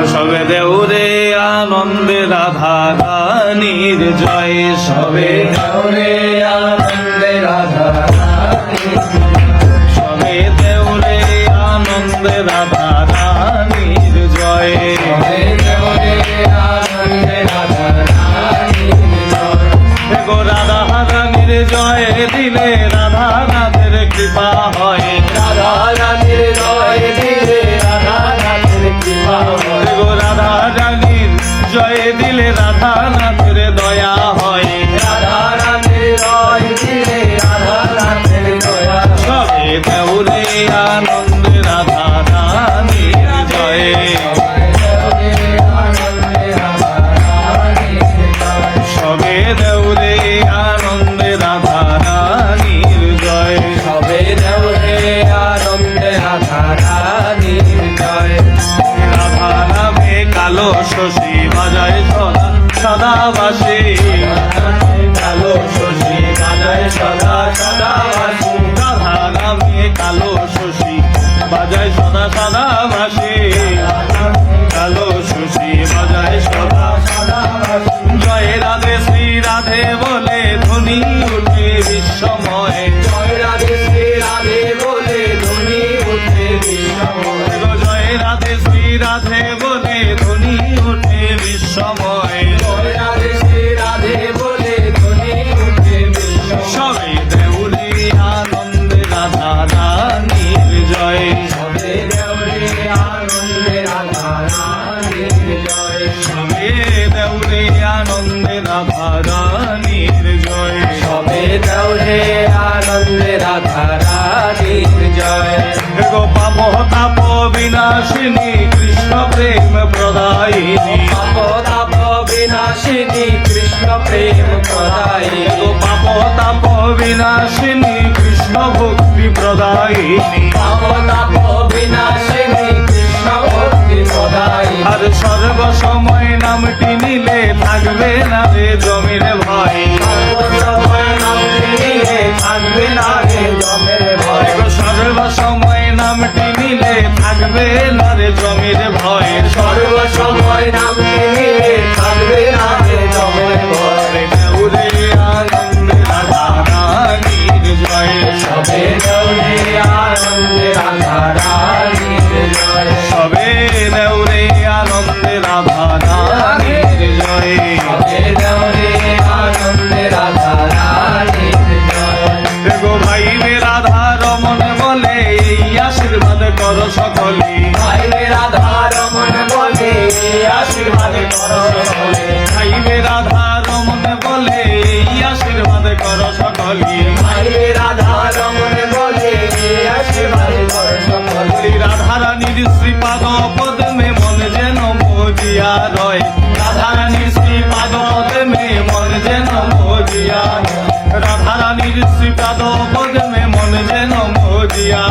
সবে দেউরে আনন্দে রাধা রানীর জয়, সবে দেউরে আনন্দে রাধা সবে দেউরে আনন্দে রাধা রানীর জয়, দেউরে আনন্দে রাধা গো রাধা রানীর জয় দিলে রাধা নাথের কৃপা হয়, রাধা রানীর জয় দিলে রাধা নাথের কৃপা হয়, গো রাধা রানীর জয় দিলে রাধা নাথের দয়া হয়, রাধা রানীর জয় দিলে রাধা নাথের দয়া হয়। সবে দেউরে আনন্দে রাধা রানীর জয়, সবে দেউরে আনন্দে রাধা রানীর জয়, সবে দেউরে আনন্দে রাধা রানীর জয়, রাধা নামে কালো শশী বাজায় সদা সদা বাসে, কালো শশী বাজায় সদা সদা বাসি, রাধা নামে কালো শশী বাজায় সদা সদা বাসে, কালো শশী বাজায় সদা সদা বাসি, জয় রাধে শ্রী রাধে বলে ধ্বনি উঠে বিশ্বময়, জয় রাধে শ্রী রাধে বলে ধ্বনি উঠে বিশ্বময়, জয় রাধে শ্রী রাধে বলে ধ্বনি উঠে বিশ্বময়, জয় রাধে শ্রী রাধে বলে ধ্বনি উঠে বিশ্বময়, সবে দেউরে আনন্দে রাধা রানীর জয়, সবে দেউরে আনন্দে রাধা রানীর জয়, সবে দেউরে আনন্দে রাধা রানীর জয়, সবে দেউরে আনন্দে রাধা রানীর জয়, গো পাপ তাপ বিনাশিনী কৃষ্ণ প্রেম প্রদায়িনী, পাপ তাপ বিনাশিনী কৃষ্ণ প্রেম প্রদায়িনী, গো পাপ তাপ বিনাশিনী কৃষ্ণ ভক্তি প্রদায়িনী, পাপ তাপ বিনাশিনী কৃষ্ণ ভক্তি প্রদায়িনী, আর সর্ব সময় নামটি নিলে থাকবে না রে জমির ভয়, সর্বসময় নামটি নিলে থাকবে না রে জমের ভয়, গো সর্ব সময় নামটি নিলে থাকবে না রে জমির ভয়, সর্বসময় নামটি নিলে থাকবে না রে জমের ভয়, দেউরে আনন্দে রাধা রানীর জয়, সবে দেউরে আনন্দে রাধা রানীর জয়, সবে দেউরে আনন্দে রাধা রানীর জয়, সবে দেউরে আনন্দে রাধা রানীর জয়, গো ভাই রে রাধা রমন বলে এই আশীর্বাদ কর সকলে, ভাই রে রাধা রমন বলে আশীর্বাদ করো সকলে, ভাই রে রাধা রমন বলে এই আশীর্বাদ কর সকলে, ভাই রে রাধা রমন বলে আশীর্বাদ করো সকলে, রাধা রানীর শ্রীপাদ পদ্মে মন যেন মজিয়া রয়, রাধা রানীর শ্রীপাদ পদ্মে মন যেন মজিয়া রয়, রাধা রানীর শ্রীপাদ পদ্মে মন যেন মজিয়া